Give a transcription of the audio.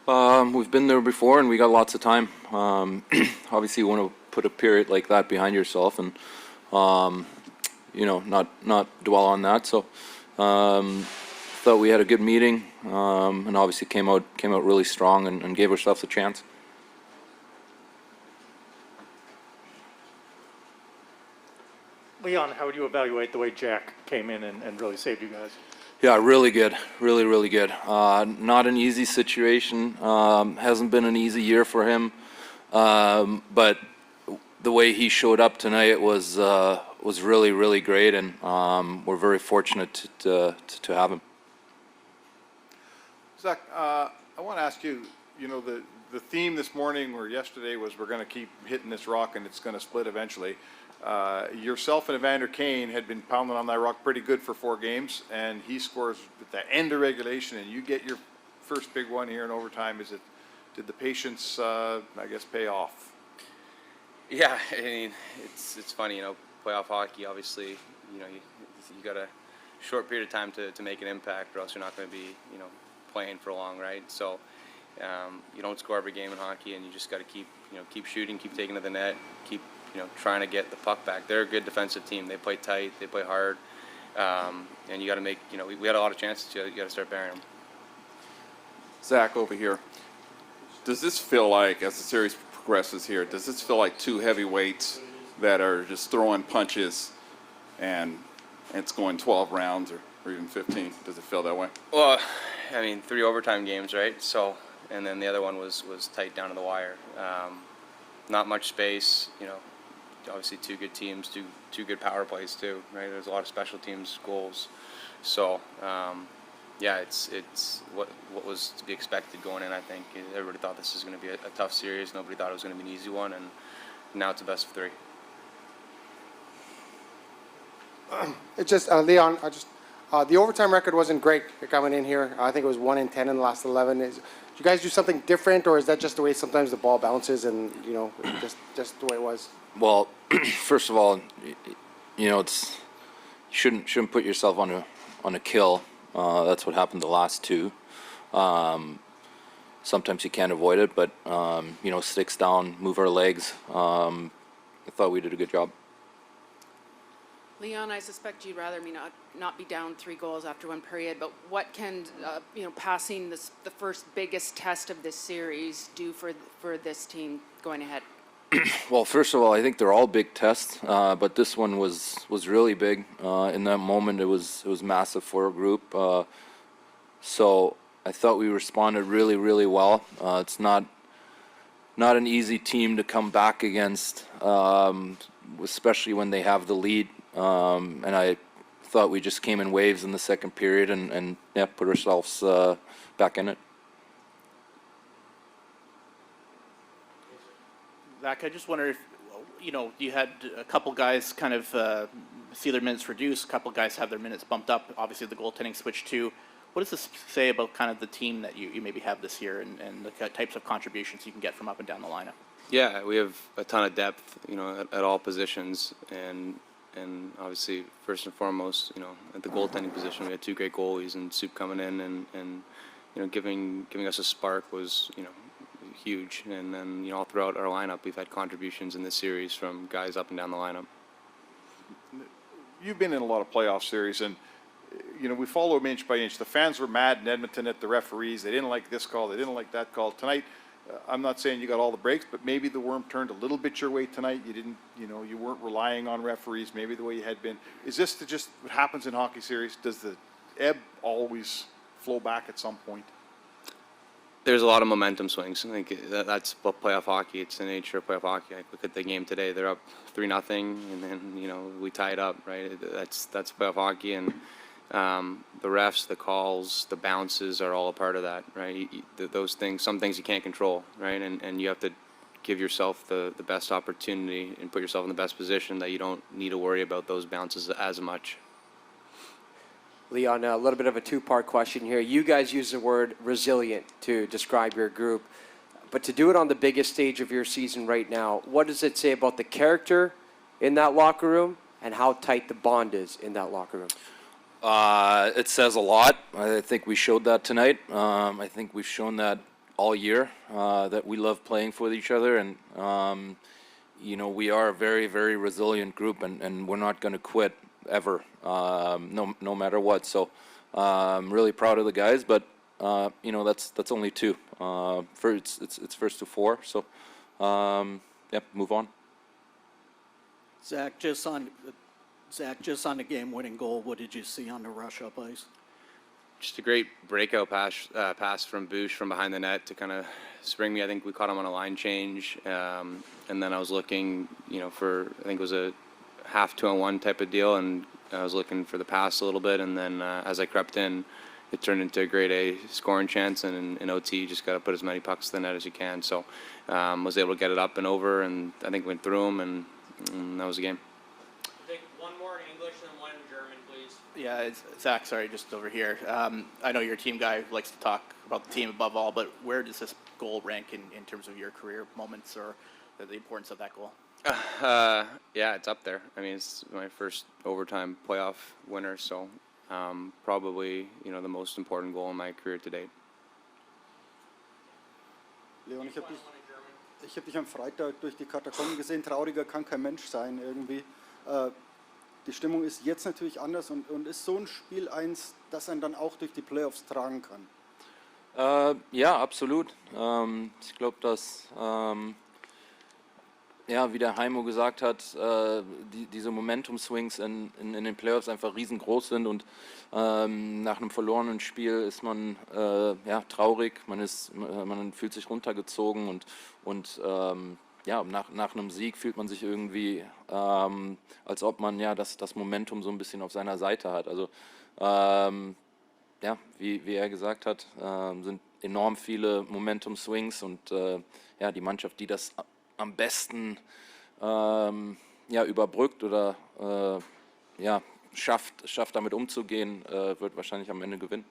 3-0? We've been there before, and we got lots of time. Obviously, you want to put a period like that behind yourself, and not dwell on that. So, thought we had a good meeting, and obviously came out really strong and gave ourselves a chance. Leon, how would you evaluate the way Jack came in and really saved you guys? Yeah, really good. Really good. Not an easy situation. Hasn't been an easy year for him. But the way he showed up tonight was really great, and we're very fortunate to have him. Zach, I want to ask you, the theme this morning or yesterday was we're going to keep hitting this rock and it's going to split eventually. Yourself and Evander Kane had been pounding on that rock pretty good for 4 games, and he scores at the end of regulation, and you get your first big one here in overtime. Did the patience, pay off? Yeah, I mean, it's funny, playoff hockey, obviously, you got a short period of time to make an impact, or else you're not going to be, playing for long, right? So you don't score every game in hockey, and you just got to keep shooting, keep taking to the net, keep trying to get the puck back. They're a good defensive team. They play tight, they play hard, and you got to make. We had a lot of chances. You got to start burying them. Zach, over here. Does this feel like, as the series progresses here, does this feel like 2 heavyweights that are just throwing punches, and it's going 12 rounds or even 15? Does it feel that way? Well, I mean, 3 overtime games, right? So, and then the other one was tight down to the wire. Not much space, obviously 2 good teams, two good power plays too, right? There's a lot of special teams goals. So, it's what was to be expected going in, I think. Everybody thought this was going to be a tough series. Nobody thought it was going to be an easy one, and now it's a best of 3. It's just, Leon, the overtime record wasn't great coming in here. I think it was 1-10 in the last 11. Did you guys do something different, or is that just the way sometimes the ball bounces and, just the way it was? Well, first of all, it's you shouldn't put yourself on a kill. That's what happened the last 2. Sometimes you can't avoid it, but sticks down, move our legs. I thought we did a good job. Leon, I suspect you'd rather me not be down 3 goals after 1 period, but what can passing the first biggest test of this series do for this team going ahead? Well, first of all, I think they're all big tests, but this one was really big. In that moment, it was massive for our group. So I thought we responded really well. It's not an easy team to come back against, especially when they have the lead. And I thought we just came in waves in the second period and put ourselves back in it. Zach, I just wonder if, you had a couple guys kind of see their minutes reduced, a couple guys have their minutes bumped up. Obviously, the goaltending switch too. What does this say about kind of the team that you maybe have this year and the types of contributions you can get from up and down the lineup? Yeah, we have a ton of depth, at all positions, and obviously, first and foremost, at the goaltending position, we had 2 great goalies, and Soup coming in and giving us a spark was, huge. And then, all throughout our lineup, we've had contributions in this series from guys up and down the lineup. You've been in a lot of playoff series, and we follow them inch by inch. The fans were mad in Edmonton at the referees. They didn't like this call. They didn't like that call. Tonight, I'm not saying you got all the breaks, but maybe the worm turned a little bit your way tonight. You didn't, you weren't relying on referees maybe the way you had been. Is this just what happens in hockey series? Does the ebb always flow back at some point? There's a lot of momentum swings. I think that's playoff hockey. It's the nature of playoff hockey. Like, look at the game today. They're up 3-0, and then we tie it up. Right. That's playoff hockey, and the refs, the calls, the bounces are all a part of that. Right. Those things, some things you can't control. Right. And you have to give yourself the best opportunity and put yourself in the best position that you don't need to worry about those bounces as much. Leon, a little bit of a 2-part question here. You guys use the word resilient to describe your group, but to do it on the biggest stage of your season right now, what does it say about the character in that locker room and how tight the bond is in that locker room? It says a lot. I think we showed that tonight. I think we've shown that all year, that we love playing for each other, and we are a very, very resilient group, and we're not going to quit ever, no matter what. So I'm really proud of the guys, but that's only two. It's first to four. So move on. Zach, just on the game-winning goal, what did you see on the rush up ice? Just a great breakout pass from Bush from behind the net to kind of spring me. I think we caught him on a line change, and then I was looking, for, I think it was a half 2-on-1 type of deal, and I was looking for the pass a little bit, and then as I crept in, it turned into a grade A scoring chance, and in OT, you just got to put as many pucks to the net as you can. So was able to get it up and over, and I think went through him, and that was the game. Take one more in English and one in German, please. Yeah, it's Zach, sorry, just over here. I know you're a team guy who likes to talk about the team above all, but where does this goal rank in terms of your career moments or the importance of that goal? Yeah, it's up there. I mean, it's my first overtime playoff winner, so probably, the most important goal in my career to date. Leon, ich hab dich am Freitag durch die Katakomben gesehen. Trauriger kann kein Mensch sein irgendwie. Die Stimmung ist jetzt natürlich anders und ist so ein Spiel eins, das einen dann auch durch die Playoffs tragen kann. Ja, absolut. Ich glaube, dass, wie der Heimo gesagt hat, diese Momentum-Swings in den Playoffs einfach riesengroß sind, und nach einem verlorenen Spiel ist man traurig, man fühlt sich runtergezogen, und nach einem Sieg fühlt man sich irgendwie, als ob man das Momentum so ein bisschen auf seiner Seite hat. Also wie er gesagt hat, sind enorm viele Momentum-Swings, und die Mannschaft, die das am besten überbrückt oder schafft damit umzugehen, wird wahrscheinlich am Ende gewinnen.